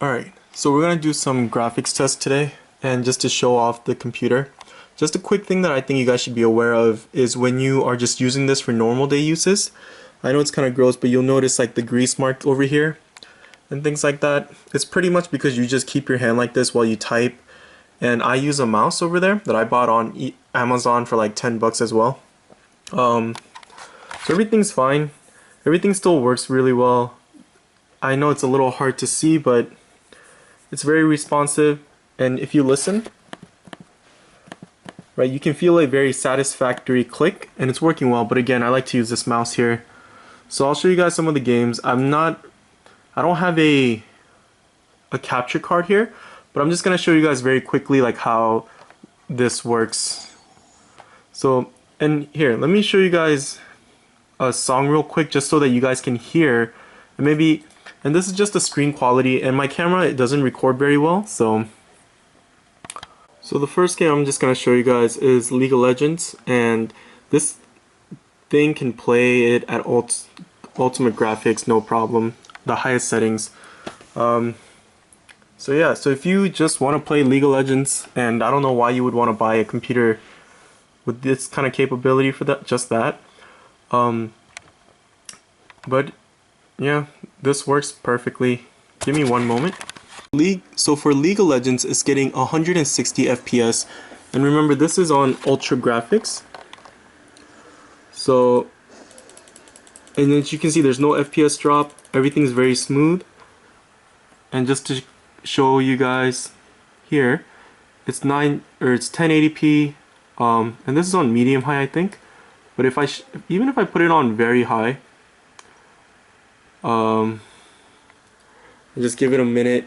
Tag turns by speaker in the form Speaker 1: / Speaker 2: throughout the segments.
Speaker 1: Alright, so we're going to do some graphics tests today, and just to show off the computer. Just a quick thing that I think you guys should be aware of is when you are just using this for normal day uses. I know it's kind of gross, but you'll notice like the grease mark over here and things like that. It's pretty much because you just keep your hand like this while you type. And I use a mouse over there that I bought on Amazon for like 10 bucks as well. So everything's fine. Everything still works really well. I know it's a little hard to see, but it's very responsive, and if you listen, right, you can feel a very satisfactory click, and it's working well. But again, I like to use this mouse here. So I'll show you guys some of the games. I don't have a capture card here, but I'm just gonna show you guys very quickly like how this works. So, and here, let me show you guys a song real quick just so that you guys can hear, and maybe. And this is just the screen quality, and my camera, it doesn't record very well, so the first game I'm just going to show you guys is League of Legends, and this thing can play it at ultimate graphics, no problem, the highest settings. So yeah, so if you just want to play League of Legends, and I don't know why you would want to buy a computer with this kind of capability for that, just that, but yeah, this works perfectly. Give me one moment. So for League of Legends, it's getting 160 FPS, and remember this is on ultra graphics. So, and as you can see, there's no FPS drop. Everything's very smooth. And just to show you guys here, it's 1080p, and this is on medium high, I think. But if even if I put it on very high. Just give it a minute.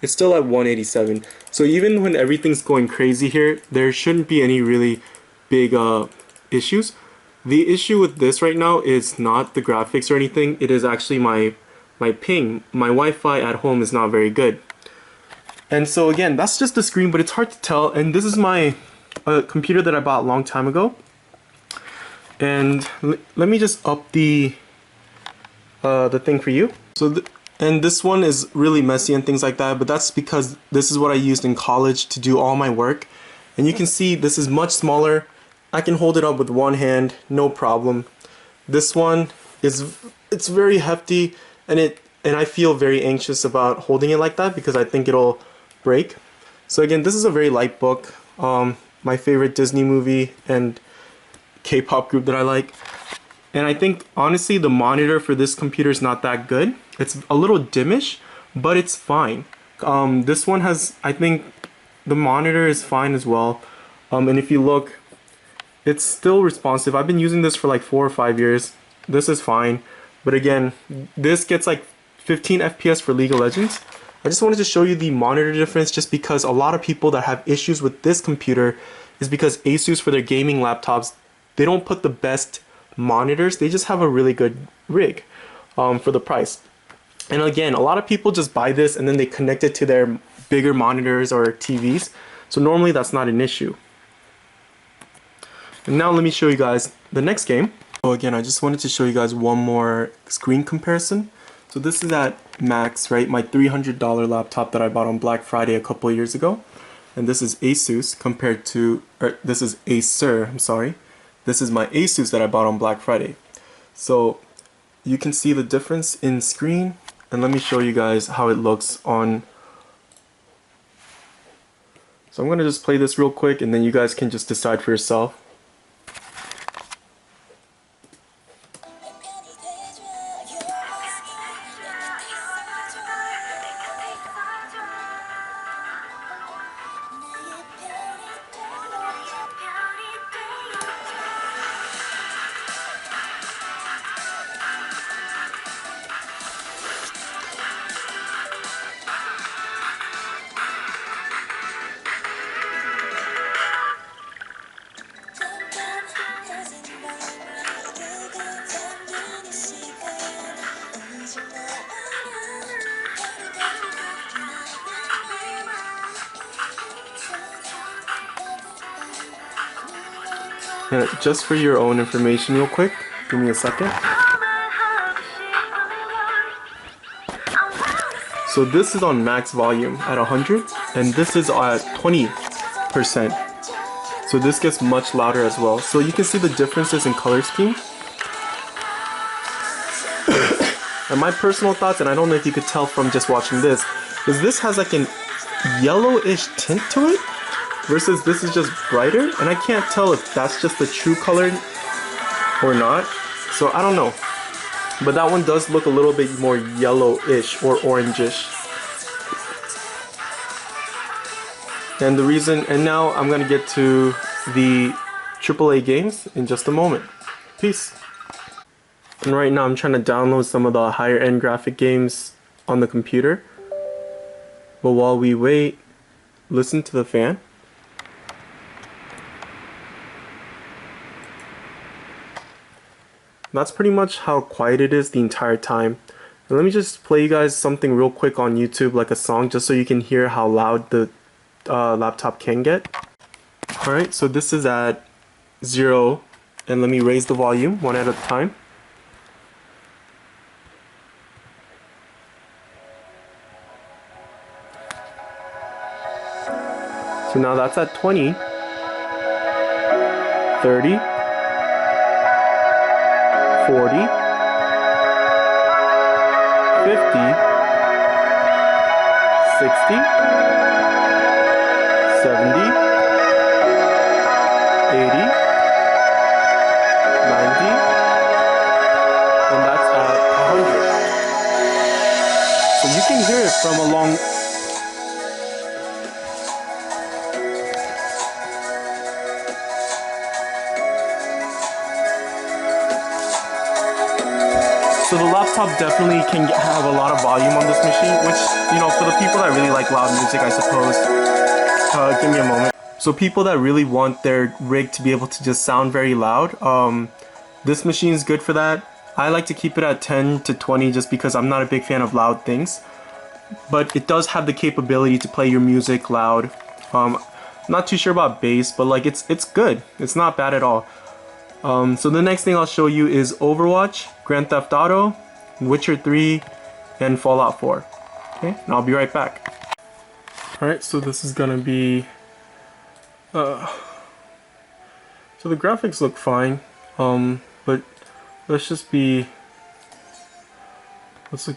Speaker 1: It's still at 187. So even when everything's going crazy here, there shouldn't be any really big issues. The issue with this right now is not the graphics or anything. It is actually my ping. My Wi-Fi at home is not very good. And so again, that's just the screen, but it's hard to tell. And this is my computer that I bought a long time ago. And let me just up the thing for you. And this one is really messy and things like that, but that's because this is what I used in college to do all my work. And you can see this is much smaller. I can hold it up with one hand, no problem. This one it's very hefty, and I feel very anxious about holding it like that because I think it'll break. So again, this is a very light book. My favorite Disney movie and K-pop group that I like. And I think, honestly, the monitor for this computer is not that good. It's a little dimmish, but it's fine. This one has, I think, the monitor is fine as well. And if you look, it's still responsive. I've been using this for like 4 or 5 years. This is fine. But again, this gets like 15 FPS for League of Legends. I just wanted to show you the monitor difference just because a lot of people that have issues with this computer is because Asus, for their gaming laptops, they don't put the best monitors. They just have a really good rig for the price. And again, a lot of people just buy this and then they connect it to their bigger monitors or TVs. So normally that's not an issue. And now let me show you guys the next game. So again, I just wanted to show you guys one more screen comparison. So this is at Max, right? My $300 laptop that I bought on Black Friday a couple of years ago. And this is Asus compared to, this is Acer, I'm sorry. This is my Asus that I bought on Black Friday. So you can see the difference in screen, and let me show you guys how it looks on. So I'm going to just play this real quick and then you guys can just decide for yourself. And just for your own information real quick, give me a second. So this is on max volume at 100, and this is at 20%. So this gets much louder as well. So you can see the differences in color scheme. And my personal thoughts, and I don't know if you could tell from just watching this, is this has like an yellowish tint to it, versus this is just brighter, and I can't tell if that's just the true color or not. So I don't know. But that one does look a little bit more yellowish or orangish. And the reason, and now I'm gonna get to the AAA games in just a moment. Peace. And right now I'm trying to download some of the higher end graphic games on the computer. But while we wait, listen to the fan. That's pretty much how quiet it is the entire time. And let me just play you guys something real quick on YouTube, like a song, just so you can hear how loud the laptop can get. Alright, so this is at 0, and let me raise the volume one at a time. So now that's at 20, 30, 50, 60, 70, 80, 90, and that's at 100. So you can hear it from a long... So the laptop definitely can have a lot of volume on this machine, which, you know, for the people that really like loud music, I suppose. Give me a moment. So people that really want their rig to be able to just sound very loud, this machine is good for that. I like to keep it at 10 to 20 just because I'm not a big fan of loud things. But it does have the capability to play your music loud. Not too sure about bass, but like it's good. It's not bad at all. So the next thing I'll show you is Overwatch, Grand Theft Auto, Witcher 3, and Fallout 4. Okay, and I'll be right back. Alright, so this is gonna be... so the graphics look fine, but let's look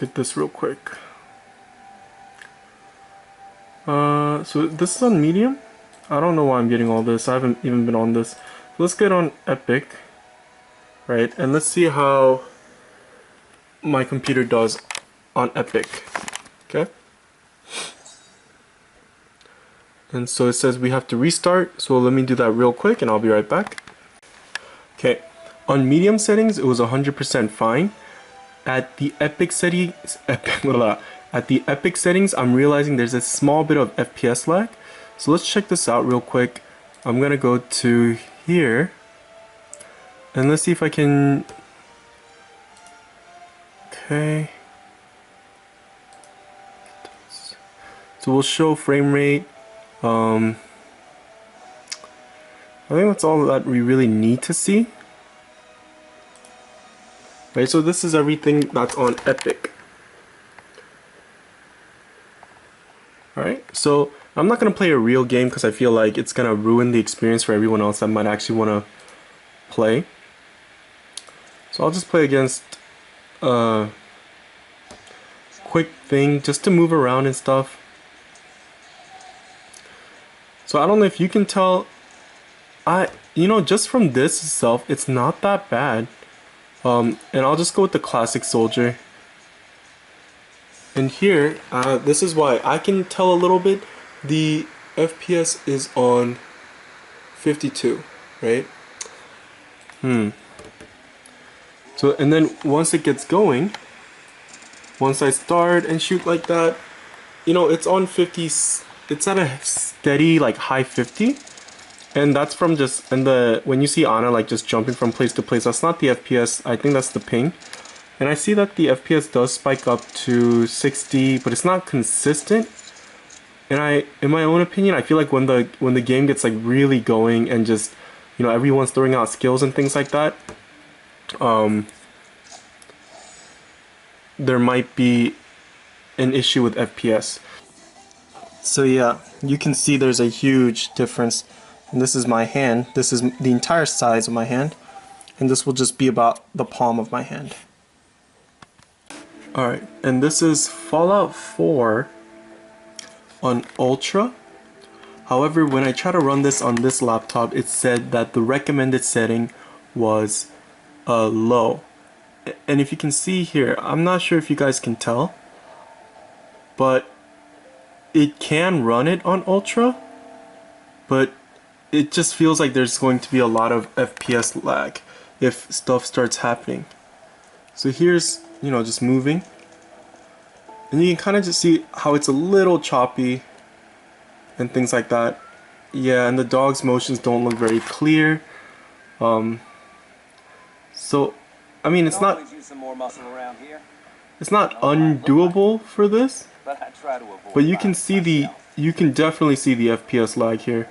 Speaker 1: at this real quick. So this is on medium. I don't know why I'm getting all this. I haven't even been on this. Let's get on Epic, right? And let's see how my computer does on Epic, okay? And so it says we have to restart, so let me do that real quick and I'll be right back. Okay, on medium settings, it was 100% fine. At the Epic settings, I'm realizing there's a small bit of FPS lag. So let's check this out real quick. I'm gonna go to here and let's see if I can... Okay, so we'll show frame rate. I think that's all that we really need to see. Right, so this is everything that's on Epic. Alright, so I'm not going to play a real game because I feel like it's going to ruin the experience for everyone else that might actually want to play. So I'll just play against a quick thing just to move around and stuff. So I don't know if you can tell, you know, just from this itself, it's not that bad. And I'll just go with the classic soldier. And here, this is why I can tell a little bit. The FPS is on 52, right? So, and then once it gets going, once I start and shoot like that, you know, it's on 50, it's at a steady like high 50. And that's from just, and when you see Ana like just jumping from place to place, that's not the FPS, I think that's the ping. And I see that the FPS does spike up to 60, but it's not consistent. And in my own opinion, I feel like when the game gets like really going and just, you know, everyone's throwing out skills and things like that, there might be an issue with FPS. So yeah, you can see there's a huge difference. And this is my hand. This is the entire size of my hand. And this will just be about the palm of my hand. Alright, and this is Fallout 4 on Ultra. However, when I try to run this on this laptop, it said that the recommended setting was low. And if you can see here, I'm not sure if you guys can tell, but it can run it on Ultra, but it just feels like there's going to be a lot of FPS lag if stuff starts happening. So here's, just moving, and you can kind of just see how it's a little choppy and things like that. Yeah, and the dog's motions don't look very clear. So I mean, it's not undoable for this, but you can see you can definitely see the FPS lag here.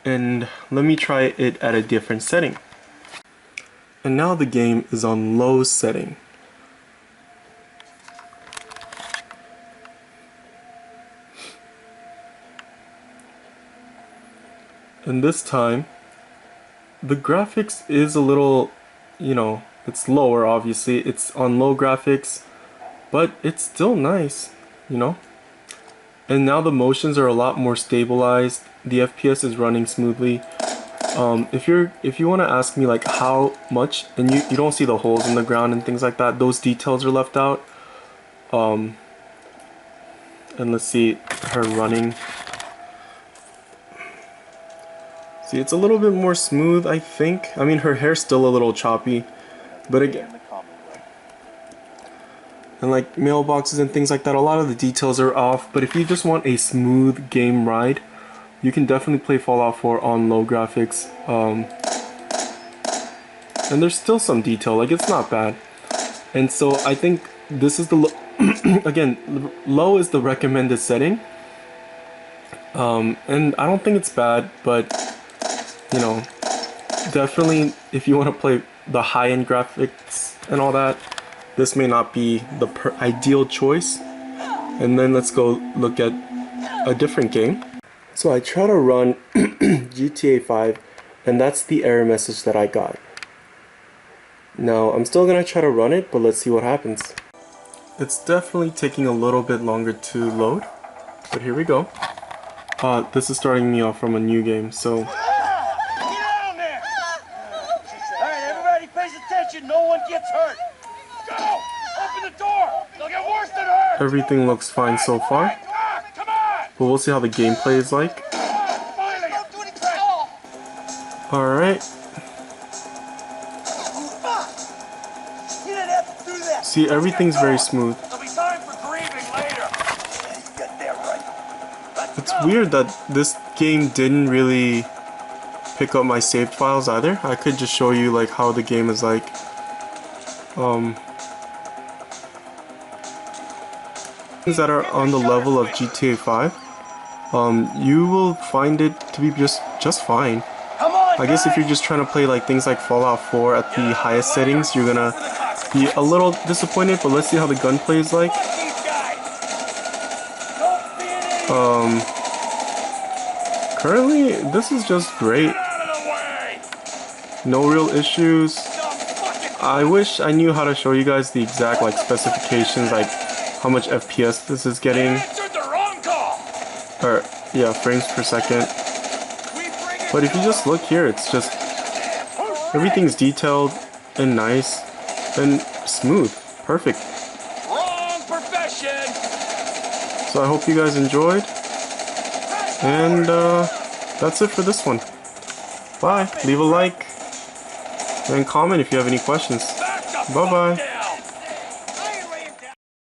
Speaker 1: And let me try it at a different setting. And now the game is on low setting. And this time, the graphics is a little, it's lower obviously. It's on low graphics, but it's still nice, And now the motions are a lot more stabilized. The FPS is running smoothly. If you want to ask me like how much, and you don't see the holes in the ground and things like that, those details are left out. And let's see her running. See, it's a little bit more smooth, I think. I mean, her hair's still a little choppy, but again, and like mailboxes and things like that, a lot of the details are off. But if you just want a smooth game ride, you can definitely play Fallout 4 on low graphics. And there's still some detail, like it's not bad. And so I think this is the again, low is the recommended setting. And I don't think it's bad, but definitely if you want to play the high-end graphics and all that, this may not be the ideal choice. And then let's go look at a different game. So I try to run GTA 5, and that's the error message that I got. Now I'm still gonna try to run it, but let's see what happens. It's definitely taking a little bit longer to load, but here we go. This is starting me off from a new game, so
Speaker 2: no one gets hurt. Go! Open the door! They'll get worse than hurt!
Speaker 1: Everything looks fine so far.
Speaker 2: Come on!
Speaker 1: But we'll see how the gameplay is like. Alright. See, everything's very smooth.
Speaker 2: There'll be time for grieving later.
Speaker 1: It's weird that this game didn't really pick up my saved files either. I could just show you like how the game is like. Things that are on the level of GTA 5, you will find it to be just fine. I guess if you're just trying to play like things like Fallout 4 at the highest settings, you're gonna be a little disappointed, but let's see how the gunplay is like. Currently, this is just great. No real issues. I wish I knew how to show you guys the exact like specifications, like how much FPS this is getting. Or yeah, frames per second. But if you just look here, it's just everything's detailed and nice and smooth. Perfect.
Speaker 2: Wrong profession.
Speaker 1: So I hope you guys enjoyed. And that's it for this one. Bye. Leave a like and comment if you have any questions. Bye bye.